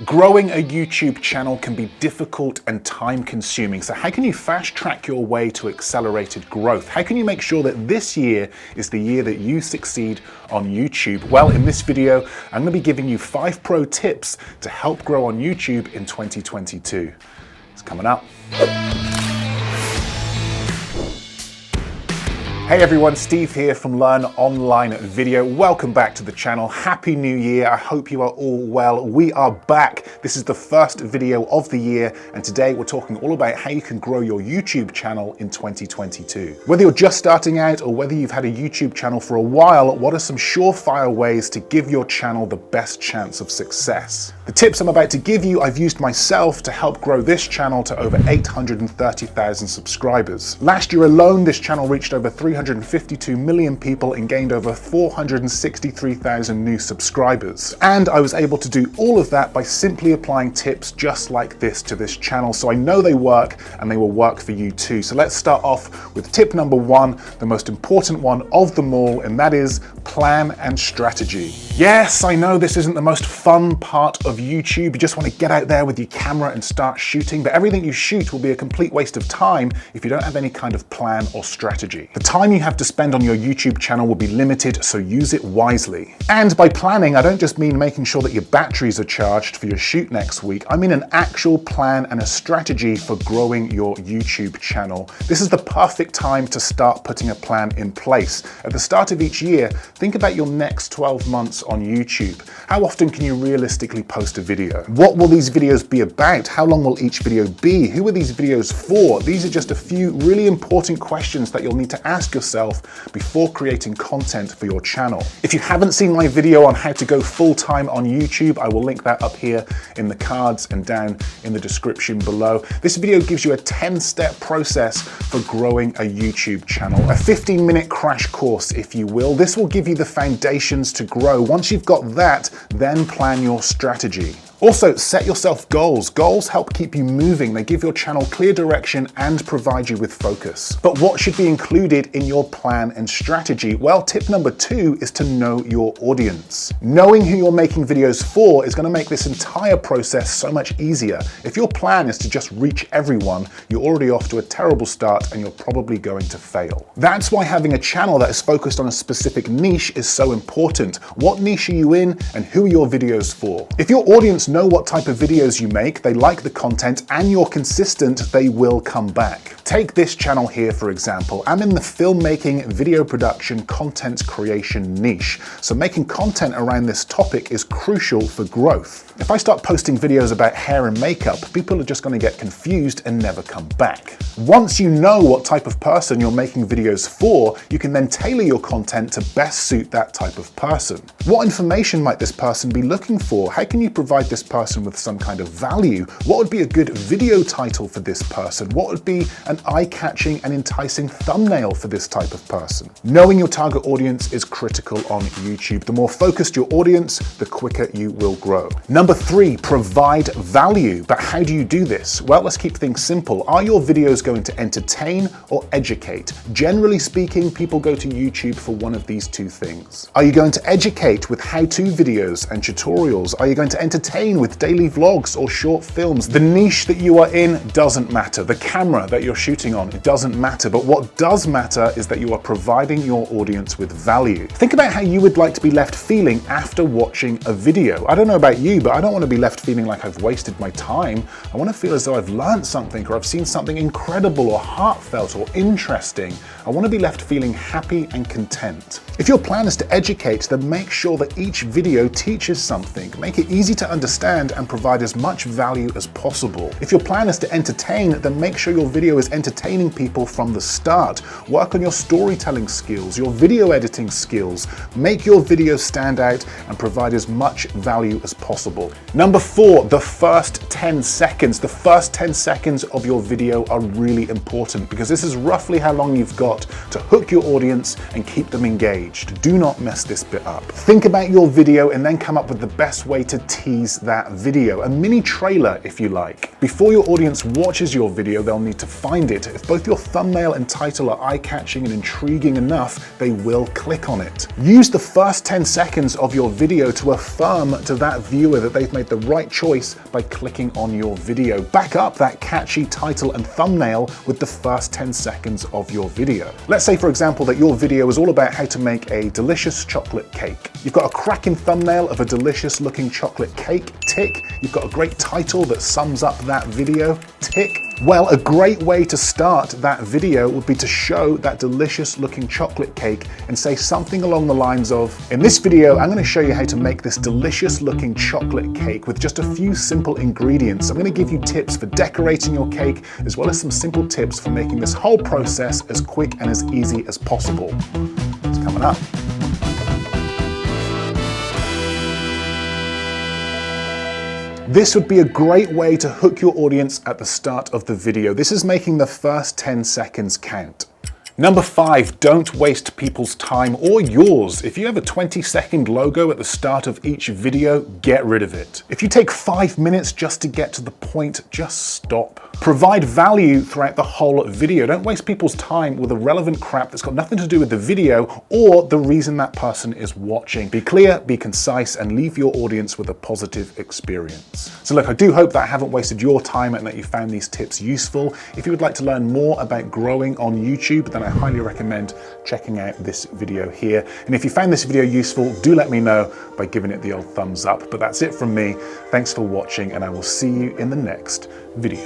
Growing a YouTube channel can be difficult and time-consuming, so how can you fast-track your way to accelerated growth? How can you make sure that this year is the year that you succeed on YouTube? Well, in this video, I'm going to be giving you 5 pro tips to help grow on YouTube in 2022. It's coming up. Hey everyone, Steve here from Learn Online Video. Welcome back to the channel. Happy New Year. I hope you are all well. We are back. This is the first video of the year, and today we're talking all about how you can grow your YouTube channel in 2022. Whether you're just starting out or whether you've had a YouTube channel for a while, what are some surefire ways to give your channel the best chance of success? The tips I'm about to give you, I've used myself to help grow this channel to over 830,000 subscribers. Last year alone, this channel reached over 352 million people and gained over 463,000 new subscribers. And I was able to do all of that by simply applying tips just like this to this channel. So I know they work and they will work for you too. So let's start off with tip number 1, the most important one of them all, and that is plan and strategy. Yes, I know this isn't the most fun part of YouTube. You just want to get out there with your camera and start shooting, but everything you shoot will be a complete waste of time if you don't have any kind of plan or strategy. The time you have to spend on your YouTube channel will be limited, so use it wisely. And by planning, I don't just mean making sure that your batteries are charged for your shoot next week. I mean an actual plan and a strategy for growing your YouTube channel. This is the perfect time to start putting a plan in place. At the start of each year, think about your next 12 months on YouTube. How often can you realistically post a video? What will these videos be about? How long will each video be? Who are these videos for? These are just a few really important questions that you'll need to ask yourself before creating content for your channel. If you haven't seen my video on how to go full-time on YouTube, I will link that up here in the cards and down in the description below. This video gives you a 10-step process for growing a YouTube channel. A 15-minute crash course, if you will. This will give you the foundations to grow. Once you've got that, then plan your strategy. Also, set yourself goals. Goals help keep you moving. They give your channel clear direction and provide you with focus. But what should be included in your plan and strategy? Well, tip number 2 is to know your audience. Knowing who you're making videos for is going to make this entire process so much easier. If your plan is to just reach everyone, you're already off to a terrible start and you're probably going to fail. That's why having a channel that is focused on a specific niche is so important. What niche are you in and who are your videos for? If your audience know what type of videos you make, they like the content, and you're consistent, they will come back. Take this channel here, for example. I'm in the filmmaking, video production, content creation niche. So making content around this topic is crucial for growth. If I start posting videos about hair and makeup, people are just going to get confused and never come back. Once you know what type of person you're making videos for, you can then tailor your content to best suit that type of person. What information might this person be looking for? How can you provide this person with some kind of value? What would be a good video title for this person? What would be an eye-catching and enticing thumbnail for this type of person? Knowing your target audience is critical on YouTube. The more focused your audience, the quicker you will grow. Number 3, provide value. But how do you do this? Well, let's keep things simple. Are your videos going to entertain or educate? Generally speaking, people go to YouTube for one of these 2 things. Are you going to educate with how-to videos and tutorials? Are you going to entertain with daily vlogs or short films? The niche that you are in doesn't matter. The camera that you're shooting on, it doesn't matter. But what does matter is that you are providing your audience with value. Think about how you would like to be left feeling after watching a video. I don't know about you, but I don't want to be left feeling like I've wasted my time. I want to feel as though I've learned something, or I've seen something incredible or heartfelt or interesting. I want to be left feeling happy and content. If your plan is to educate, then make sure that each video teaches something. Make it easy to understand and provide as much value as possible. If your plan is to entertain, then make sure your video is entertaining people from the start. Work on your storytelling skills, your video editing skills. Make your videos stand out and provide as much value as possible. Number 4, the first 10 seconds. The first 10 seconds of your video are really important, because this is roughly how long you've got to hook your audience and keep them engaged. Do not mess this bit up. Think about your video and then come up with the best way to tease that video. A mini trailer, if you like. Before your audience watches your video, they'll need to find it. If both your thumbnail and title are eye-catching and intriguing enough, they will click on it. Use the first 10 seconds of your video to affirm to that viewer that they've made the right choice by clicking on your video. Back up that catchy title and thumbnail with the first 10 seconds of your video. Let's say, for example, that your video is all about how to make a delicious chocolate cake. You've got a cracking thumbnail of a delicious looking chocolate cake, tick. You've got a great title that sums up that video, tick. Well, a great way to start that video would be to show that delicious looking chocolate cake and say something along the lines of, in this video, I'm going to show you how to make this delicious looking chocolate cake with just a few simple ingredients. I'm going to give you tips for decorating your cake, as well as some simple tips for making this whole process as quick and as easy as possible. It's coming up. This would be a great way to hook your audience at the start of the video. This is making the first 10 seconds count. Number 5, don't waste people's time or yours. If you have a 20-second logo at the start of each video, get rid of it. If you take 5 minutes just to get to the point, just stop. Provide value throughout the whole video. Don't waste people's time with irrelevant crap that's got nothing to do with the video or the reason that person is watching. Be clear, be concise, and leave your audience with a positive experience. So look, I do hope that I haven't wasted your time and that you found these tips useful. If you would like to learn more about growing on YouTube, then I highly recommend checking out this video here. And if you found this video useful, do let me know by giving it the old thumbs up. But that's it from me. Thanks for watching, and I will see you in the next video.